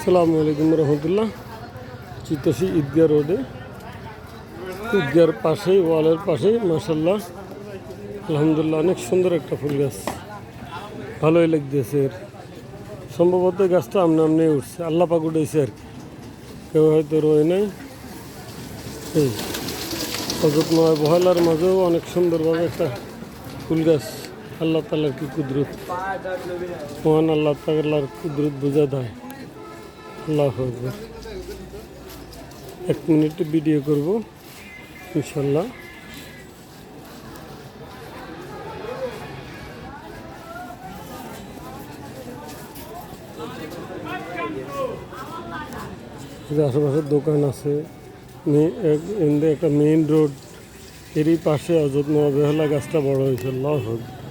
আসসালামু আলাইকুম রহমতুল্লাহ। চিতোষী ঈদগাহ রোডে, ঈদগার পাশেই, ওয়ালের পাশেই মাশাল্লাহ আলহামদুলিল্লাহ অনেক সুন্দর একটা ফুল গাছ, ভালোই লাগতেছে। এর সম্ভবত গাছটা আমনে আমনে উঠছে, আল্লাহ পাক উঠেছে আর কি, কেউ হয়তো রয়ে নাই। এই অযত্ন অবহেলার মাঝেও অনেক সুন্দরভাবে একটা ফুল গাছ, আল্লাহ তাআলার কি কুদরত, মহান আল্লাহ তাআলার কুদরত বোঝা দেয়। আল্লাহু আকবার। 1 মিনিট ভিডিও করব ইনশাল্লাহ। আশেপাশে দোকান আছে, একটা মেইন রোড, এরই পাশে অযত্ন অবহেলা গাছটা বড় হয়েছে। আল্লাহু আকবার।